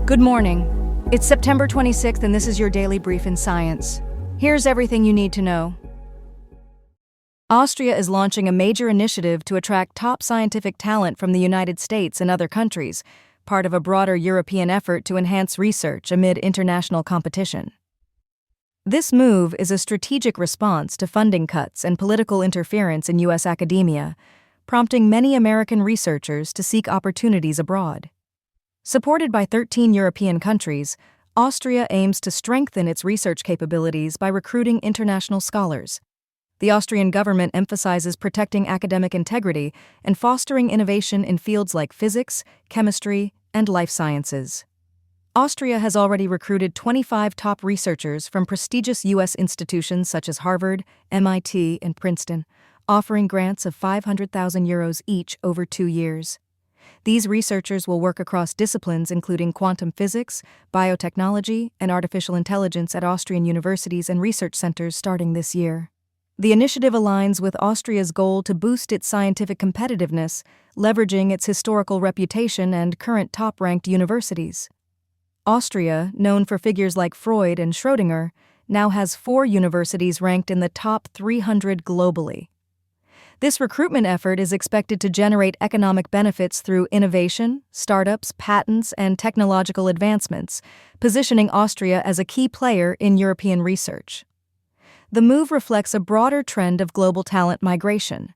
Good morning. It's September 26th and this is your daily brief in science. Here's everything you need to know. Austria is launching a major initiative to attract top scientific talent from the United States and other countries, part of a broader European effort to enhance research amid international competition. This move is a strategic response to funding cuts and political interference in U.S. academia, prompting many American researchers to seek opportunities abroad. Supported by 13 European countries, Austria aims to strengthen its research capabilities by recruiting international scholars. The Austrian government emphasizes protecting academic integrity and fostering innovation in fields like physics, chemistry, and life sciences. Austria has already recruited 25 top researchers from prestigious U.S. institutions such as Harvard, MIT, and Princeton, offering grants of €500,000 each over 2 years. These researchers will work across disciplines including quantum physics, biotechnology, and artificial intelligence at Austrian universities and research centers starting this year. The initiative aligns with Austria's goal to boost its scientific competitiveness, leveraging its historical reputation and current top-ranked universities. Austria, known for figures like Freud and Schrödinger, now has 4 universities ranked in the top 300 globally. This recruitment effort is expected to generate economic benefits through innovation, startups, patents, and technological advancements, positioning Austria as a key player in European research. The move reflects a broader trend of global talent migration,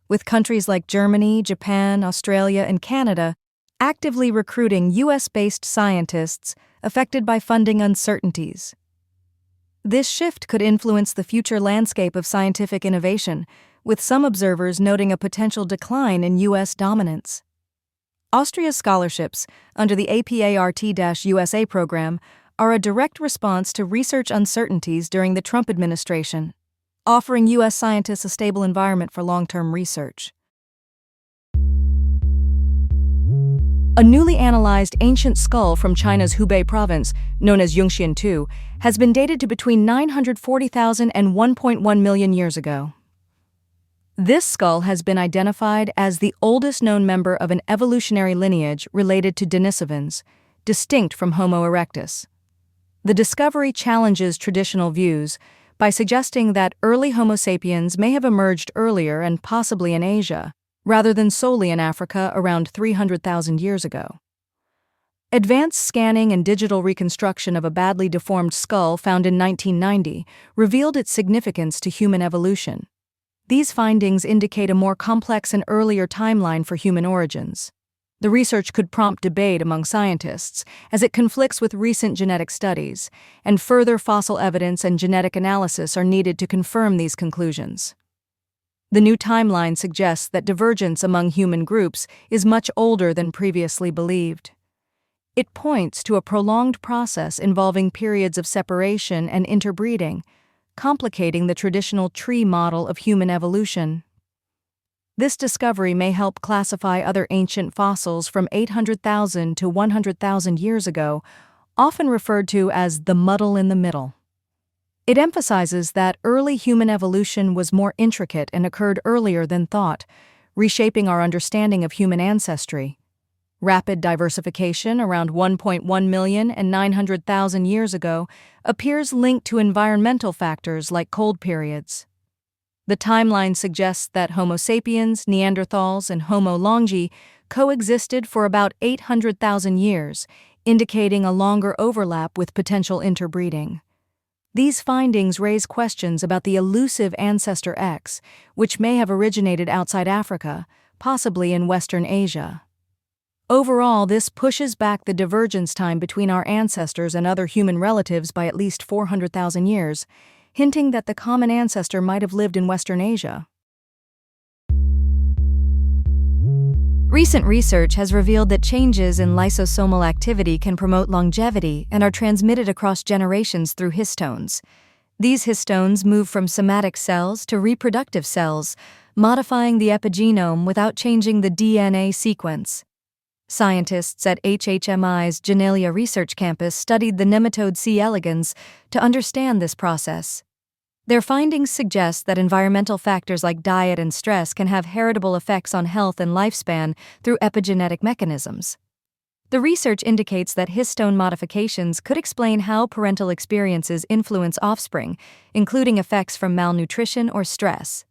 with countries like Germany, Japan, Australia, and Canada actively recruiting U.S.-based scientists affected by funding uncertainties. This shift could influence the future landscape of scientific innovation, with some observers noting a potential decline in U.S. dominance. Austria's scholarships, under the APART-USA program, are a direct response to research uncertainties during the Trump administration, offering U.S. scientists a stable environment for long-term research. A newly analyzed ancient skull from China's Hubei province, known as Yongxian II, has been dated to between 940,000 and 1.1 million years ago. This skull has been identified as the oldest known member of an evolutionary lineage related to Denisovans, distinct from Homo erectus. The discovery challenges traditional views by suggesting that early Homo sapiens may have emerged earlier and possibly in Asia, rather than solely in Africa around 300,000 years ago. Advanced scanning and digital reconstruction of a badly deformed skull found in 1990 revealed its significance to human evolution. These findings indicate a more complex and earlier timeline for human origins. The research could prompt debate among scientists, as it conflicts with recent genetic studies, and further fossil evidence and genetic analysis are needed to confirm these conclusions. The new timeline suggests that divergence among human groups is much older than previously believed. It points to a prolonged process involving periods of separation and interbreeding, complicating the traditional tree model of human evolution. This discovery may help classify other ancient fossils from 800,000 to 100,000 years ago, often referred to as the muddle in the middle. It emphasizes that early human evolution was more intricate and occurred earlier than thought, reshaping our understanding of human ancestry. Rapid diversification around 1.1 million and 900,000 years ago appears linked to environmental factors like cold periods. The timeline suggests that Homo sapiens, Neanderthals, and Homo longi coexisted for about 800,000 years, indicating a longer overlap with potential interbreeding. These findings raise questions about the elusive ancestor X, which may have originated outside Africa, possibly in Western Asia. Overall, this pushes back the divergence time between our ancestors and other human relatives by at least 400,000 years, hinting that the common ancestor might have lived in Western Asia. Recent research has revealed that changes in lysosomal activity can promote longevity and are transmitted across generations through histones. These histones move from somatic cells to reproductive cells, modifying the epigenome without changing the DNA sequence. Scientists at HHMI's Genelia Research Campus studied the nematode C. elegans to understand this process. Their findings suggest that environmental factors like diet and stress can have heritable effects on health and lifespan through epigenetic mechanisms. The research indicates that histone modifications could explain how parental experiences influence offspring, including effects from malnutrition or stress.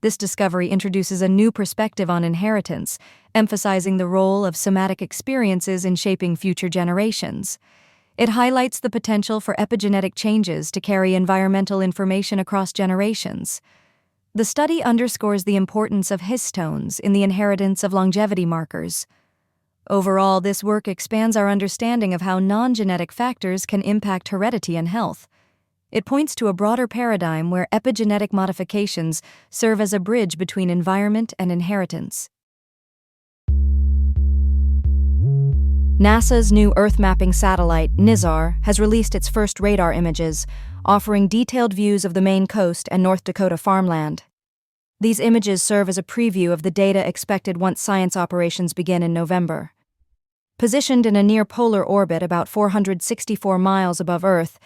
This discovery introduces a new perspective on inheritance, emphasizing the role of somatic experiences in shaping future generations. It highlights the potential for epigenetic changes to carry environmental information across generations. The study underscores the importance of histones in the inheritance of longevity markers. Overall, this work expands our understanding of how non-genetic factors can impact heredity and health. It points to a broader paradigm where epigenetic modifications serve as a bridge between environment and inheritance. NASA's new Earth-mapping satellite, NISAR, has released its first radar images, offering detailed views of the Maine coast and North Dakota farmland. These images serve as a preview of the data expected once science operations begin in November. Positioned in a near-polar orbit about 464 miles above Earth,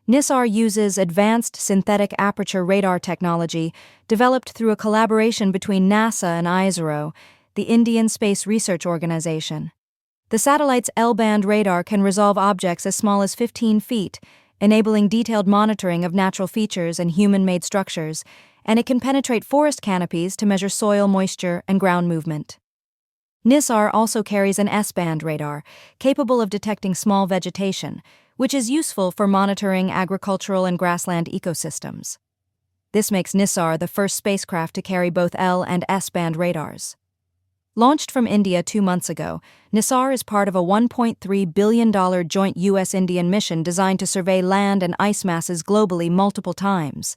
NISAR uses advanced synthetic aperture radar technology developed through a collaboration between NASA and ISRO, the Indian Space Research Organization. The satellite's L-band radar can resolve objects as small as 15 feet, enabling detailed monitoring of natural features and human-made structures, and it can penetrate forest canopies to measure soil moisture and ground movement. NISAR also carries an S-band radar, capable of detecting small vegetation, which is useful for monitoring agricultural and grassland ecosystems. This makes NISAR the first spacecraft to carry both L- and S-band radars. Launched from India 2 months ago, nisar is part of a $1.3 billion joint U.S.-Indian mission designed to survey land and ice masses globally multiple times.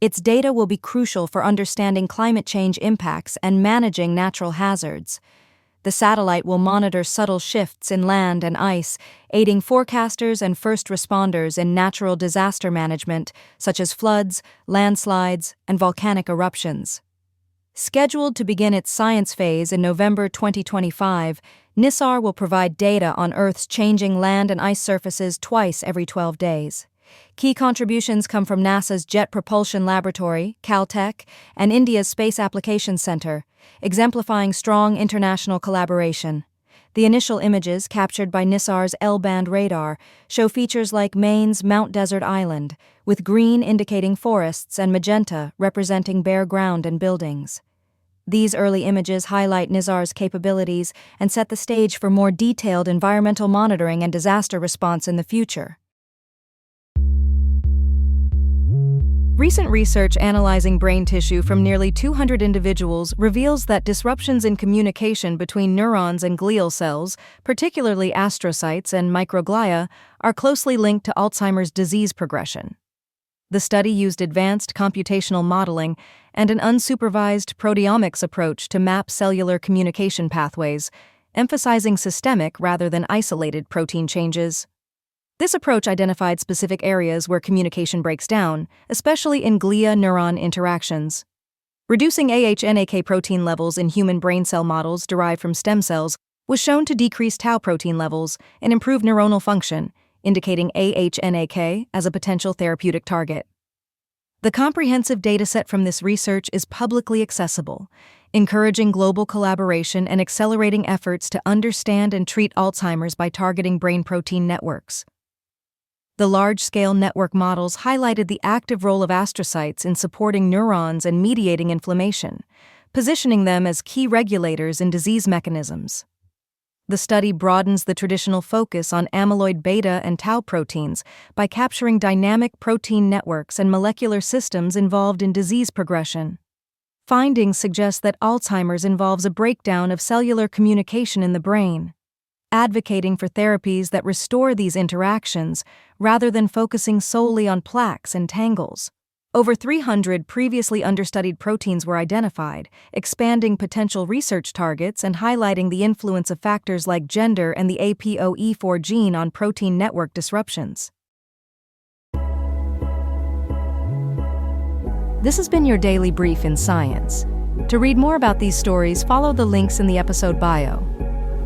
Its data will be crucial for understanding climate change impacts and managing natural hazards. The satellite will monitor subtle shifts in land and ice, aiding forecasters and first responders in natural disaster management, such as floods, landslides, and volcanic eruptions. Scheduled to begin its science phase in November 2025, NISAR will provide data on Earth's changing land and ice surfaces twice every 12 days. Key contributions come from NASA's Jet Propulsion Laboratory, Caltech, and India's Space Applications Center, exemplifying strong international collaboration. The initial images, captured by NISAR's L-band radar, show features like Maine's Mount Desert Island, with green indicating forests and magenta representing bare ground and buildings. These early images highlight NISAR's capabilities and set the stage for more detailed environmental monitoring and disaster response in the future. Recent research analyzing brain tissue from nearly 200 individuals reveals that disruptions in communication between neurons and glial cells, particularly astrocytes and microglia, are closely linked to Alzheimer's disease progression. The study used advanced computational modeling and an unsupervised proteomics approach to map cellular communication pathways, emphasizing systemic rather than isolated protein changes. This approach identified specific areas where communication breaks down, especially in glia-neuron interactions. Reducing AHNAK protein levels in human brain cell models derived from stem cells was shown to decrease tau protein levels and improve neuronal function, indicating AHNAK as a potential therapeutic target. The comprehensive dataset from this research is publicly accessible, encouraging global collaboration and accelerating efforts to understand and treat Alzheimer's by targeting brain protein networks. The large-scale network models highlighted the active role of astrocytes in supporting neurons and mediating inflammation, positioning them as key regulators in disease mechanisms. The study broadens the traditional focus on amyloid beta and tau proteins by capturing dynamic protein networks and molecular systems involved in disease progression. Findings suggest that Alzheimer's involves a breakdown of cellular communication in the brain, advocating for therapies that restore these interactions rather than focusing solely on plaques and tangles. Over 300 previously understudied proteins were identified, expanding potential research targets and highlighting the influence of factors like gender and the APOE4 gene on protein network disruptions. This has been your daily brief in science. To read more about these stories, follow the links in the episode bio.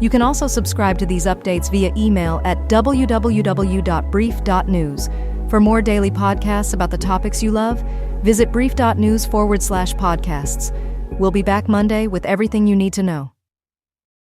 You can also subscribe to these updates via email at www.brief.news. For more daily podcasts about the topics you love, visit brief.news/podcasts. We'll be back Monday with everything you need to know.